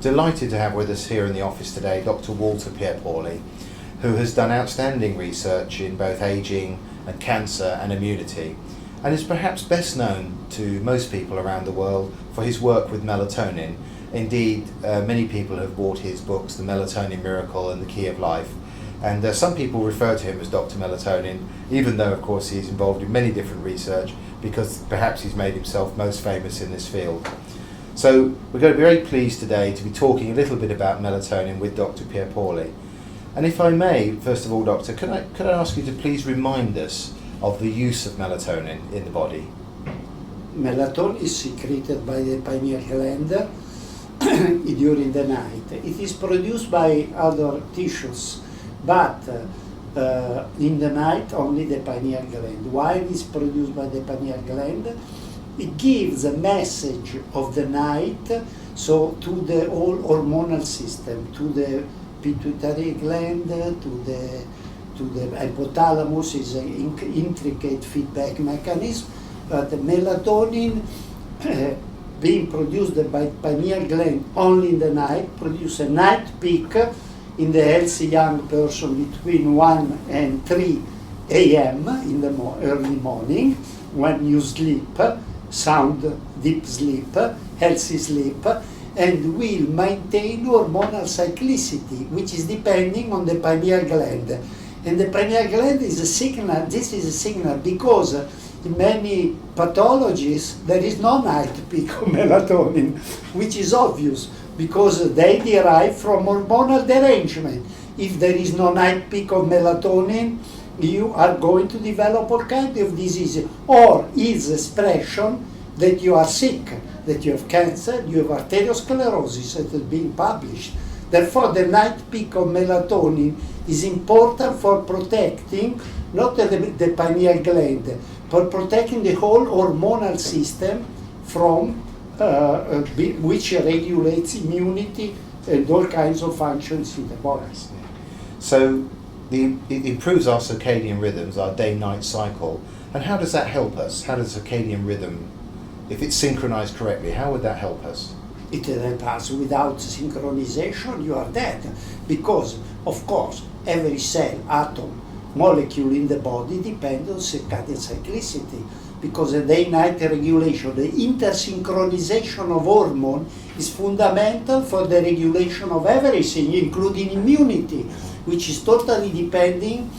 delighted to have with us here in the office today Dr. Walter Pierpaoli, who has done outstanding research in both aging and cancer and immunity, and is perhaps best known to most people around the world for his work with melatonin. Indeed, many people have bought his books, The Melatonin Miracle and The Key of Life, and some people refer to him as Dr. Melatonin, even though of course he's involved in many different research, because perhaps he's made himself most famous in this field. So we're going to be very pleased today to be talking a little bit about melatonin with Dr. Pierpaoli. And if I may, first of all, Doctor, could I ask you to please remind us of the use of melatonin in the body? Melatonin is secreted by the pineal gland during the night. It is produced by other tissues, but in the night only the pineal gland. Why it is produced by the pineal gland? It gives a message of the night, so to the whole hormonal system, to the pituitary gland, to the hypothalamus is an intricate feedback mechanism. But the melatonin being produced by pineal gland only in the night produce a night peak in the healthy young person between 1 and 3 a.m. in the early morning, when you sleep, sound deep sleep, healthy sleep, and will maintain hormonal cyclicity, which is depending on the pineal gland. And the pineal gland is a signal, this is a signal because in many pathologies there is no night peak of melatonin, which is obvious because they derive from hormonal derangement. If there is no night peak of melatonin, you are going to develop all kinds of diseases, or is expression that you are sick, that you have cancer, you have arteriosclerosis that is being published. Therefore, the night peak of melatonin is important for protecting not the pineal gland, but protecting the whole hormonal system from which regulates immunity and all kinds of functions in the body. So it improves our circadian rhythms, our day-night cycle. And how does that help us? How does circadian rhythm, if it's synchronized correctly, how would that help us? It helps us. Without synchronization, you are dead. Because, of course, every cell, atom, molecule in the body depends on circadian cyclicity. Because the day-night regulation, the intersynchronization of hormone is fundamental for the regulation of everything, including immunity, which is totally depending.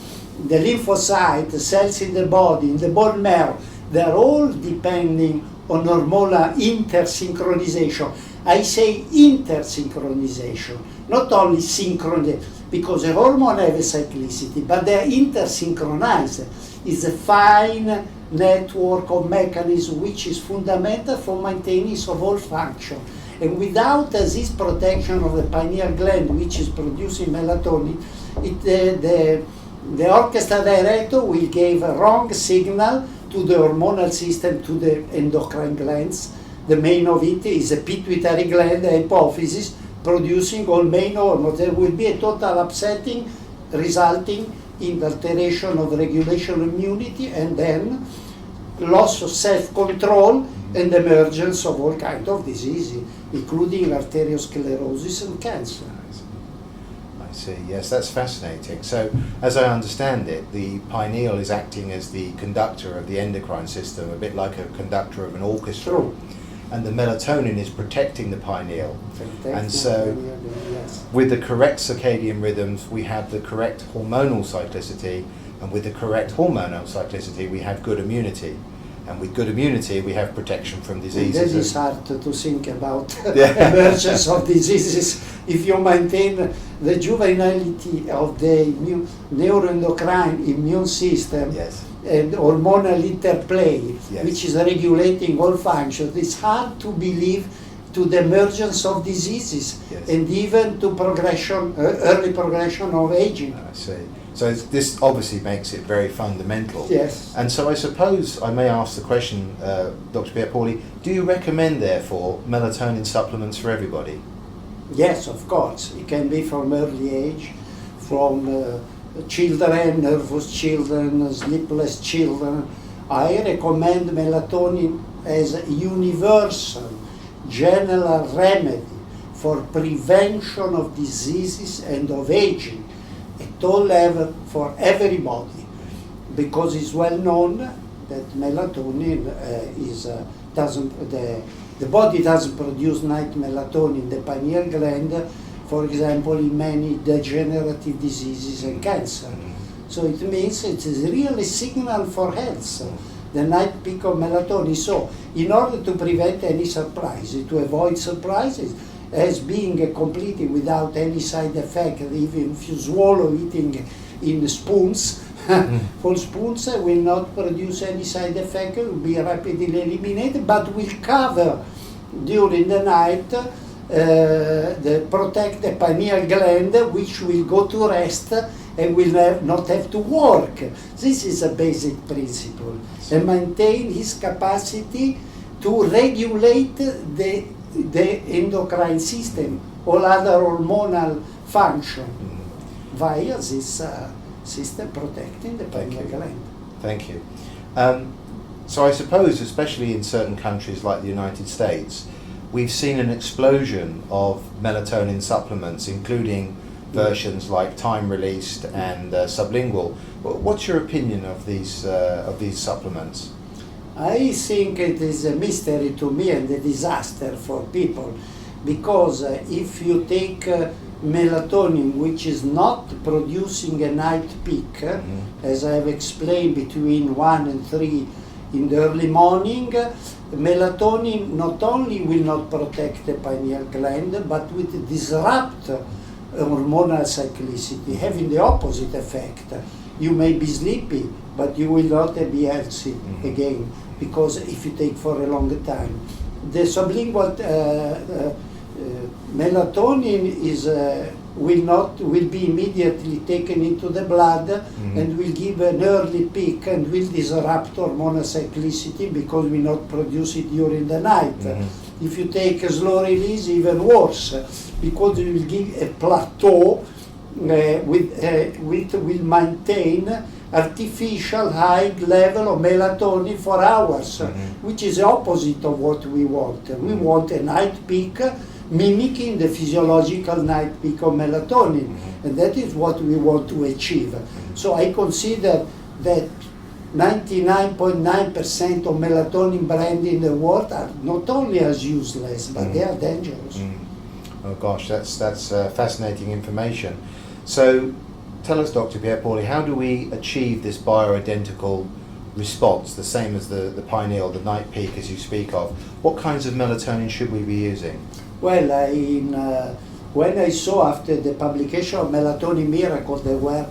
The lymphocytes, the cells in the body, in the bone marrow, they are all depending on hormonal intersynchronization. I say intersynchronization, not only synchronization, because the hormone have a cyclicity, but they are intersynchronized. It's a fine network of mechanisms which is fundamental for maintenance of all function. And without this protection of the pineal gland, which is producing melatonin, the orchestra director will give a wrong signal to the hormonal system, to the endocrine glands. The main of it is the pituitary gland, the hypophysis, producing all main hormones. There will be a total upsetting, resulting in alteration of regulation of immunity, and then loss of self-control and emergence of all kinds of diseases, including arteriosclerosis and cancer. I see, yes, that's fascinating. So, as I understand it, the pineal is acting as the conductor of the endocrine system, a bit like a conductor of an orchestra. True. And the melatonin is protecting the pineal. And so, yes, with the correct circadian rhythms, we have the correct hormonal cyclicity, and with the correct hormonal cyclicity, we have good immunity. And with good immunity, we have protection from diseases. That is hard to think about emergence of diseases if you maintain the juvenility of the neuroendocrine immune system. Yes. And hormonal interplay, Yes. which is regulating all functions. It's hard to believe to the emergence of diseases, Yes. and even to progression, early progression of aging. I see. So this obviously makes it very fundamental. Yes. And so I suppose I may ask the question, Dr. Pierpaoli, do you recommend, therefore, melatonin supplements for everybody? Yes, of course. It can be from early age, from children, nervous children, sleepless children. I recommend melatonin as a universal, general remedy for prevention of diseases and of aging at all levels for everybody, because it's well known that melatonin the body doesn't produce night melatonin, the pineal gland, for example, in many degenerative diseases and cancer. So it means it is really a signal for health, the night peak of melatonin. So in order to prevent any surprises, to avoid surprises, as being completely without any side effect, even if you swallow eating in spoons, full spoons will not produce any side effect, will be rapidly eliminated, but will cover during the night, protect the pineal gland, which will go to rest and will not have to work. This is a basic principle, and maintain his capacity to regulate the endocrine system, all other hormonal function, via this system protecting the pineal gland. Thank you. So I suppose, especially in certain countries like the United States, we've seen an explosion of melatonin supplements, including versions like time-released and sublingual. What's your opinion of these supplements? I think it is a mystery to me and a disaster for people, because if you take melatonin, which is not producing a night peak, as I have explained, between 1 and 3 in the early morning, melatonin not only will not protect the pineal gland, but will disrupt hormonal cyclicity, having the opposite effect. You may be sleepy, but you will not be healthy again, because if you take for a longer time. The sublingual melatonin will be immediately taken into the blood and will give an early peak and will disrupt hormonal cyclicity, because we not produce it during the night. If you take a slow release, even worse, because it will give a plateau which will maintain artificial high level of melatonin for hours, which is the opposite of what we want. We want a night peak mimicking the physiological night peak of melatonin, and that is what we want to achieve. So I consider that 99.9% of melatonin brands in the world are not only as useless, but they are dangerous. Oh gosh, that's fascinating information. So tell us, Dr. Pierpaoli, how do we achieve this bioidentical response, the same as the pineal, the night peak as you speak of? What kinds of melatonin should we be using? Well, when I saw after the publication of Melatonin Miracle, they were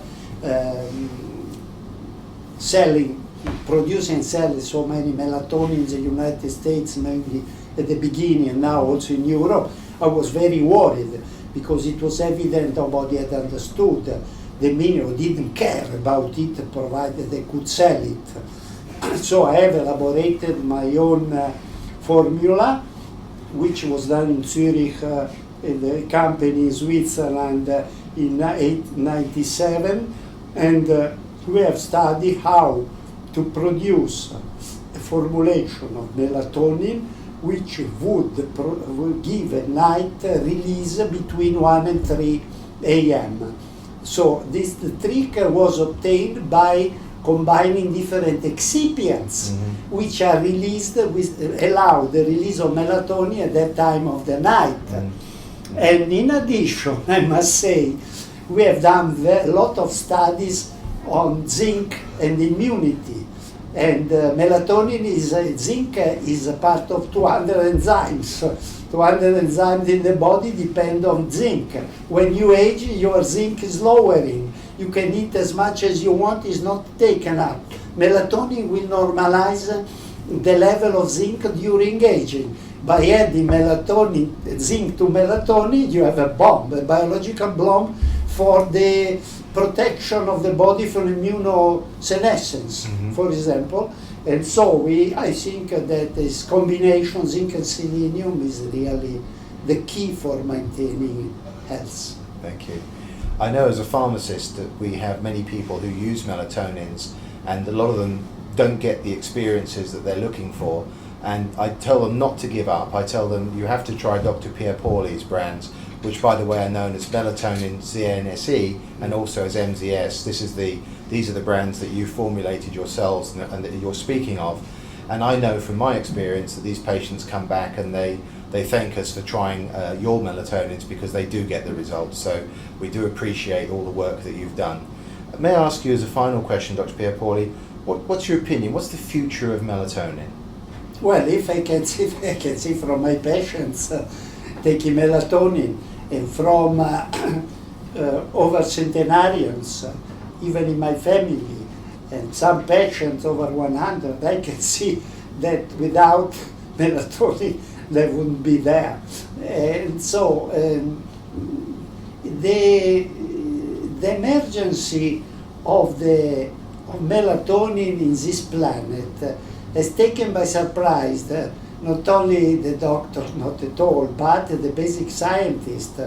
producing and selling so many melatonin in the United States, mainly at the beginning, and now also in Europe, I was very worried, because it was evident nobody had understood the meaning, or didn't care about it, provided they could sell it. So I have elaborated my own formula, which was done in Zurich, in the company in Switzerland in 1897, and we have studied how to produce a formulation of melatonin which would give a night release between 1 and 3 a.m. So the trick was obtained by combining different excipients which are released, allow the release of melatonin at that time of the night. And in addition, I must say, we have done a lot of studies on zinc and immunity. And zinc is a part of 200 enzymes. 200 enzymes in the body depend on zinc. When you age, your zinc is lowering. You can eat as much as you want, it's not taken up. Melatonin will normalize the level of zinc during aging. By adding zinc to melatonin, you have a bomb, a biological bomb for the protection of the body from immunosenescence, for example. And so I think that this combination zinc and selenium is really the key for maintaining health. Thank you. I know as a pharmacist that we have many people who use melatonins, and a lot of them don't get the experiences that they're looking for. And I tell them not to give up. I tell them you have to try Dr. Pierpaoli's brands, which by the way are known as Melatonin ZNSE and also as MZS. These are the brands that you formulated yourselves and that you're speaking of. And I know from my experience that these patients come back and they thank us for trying your melatonins because they do get the results. So we do appreciate all the work that you've done. May I ask you as a final question, Dr. Pierpaoli, what's your opinion? What's the future of melatonin? Well, if I can see from my patients taking melatonin, and from over centenarians, even in my family, and some patients over 100, I can see that without melatonin they wouldn't be there. And so the emergency of melatonin in this planet has taken by surprise not only the doctors, not at all, but the basic scientists,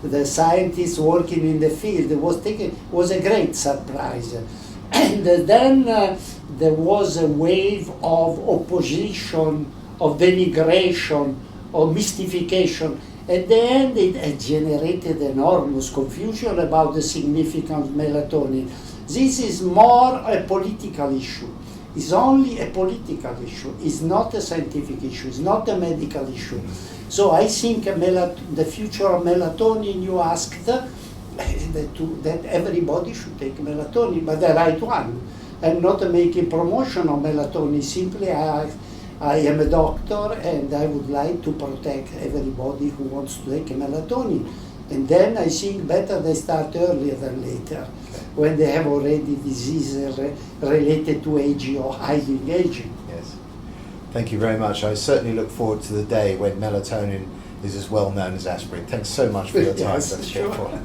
the scientists working in the field. It was a great surprise. And then there was a wave of opposition, of denigration, of mystification. At the end, it generated enormous confusion about the significance of melatonin. This is more a political issue. It's only a political issue. It's not a scientific issue. It's not a medical issue. So I think the future of melatonin, you asked, that everybody should take melatonin, but the right one. I'm not making promotion of melatonin. Simply, I am a doctor and I would like to protect everybody who wants to take melatonin. And then I think better they start earlier than later, when they have already diseases related to aging or hiding aging. Yes. Thank you very much. I certainly look forward to the day when melatonin is as well known as aspirin. Thanks so much for your time. Yes, sure.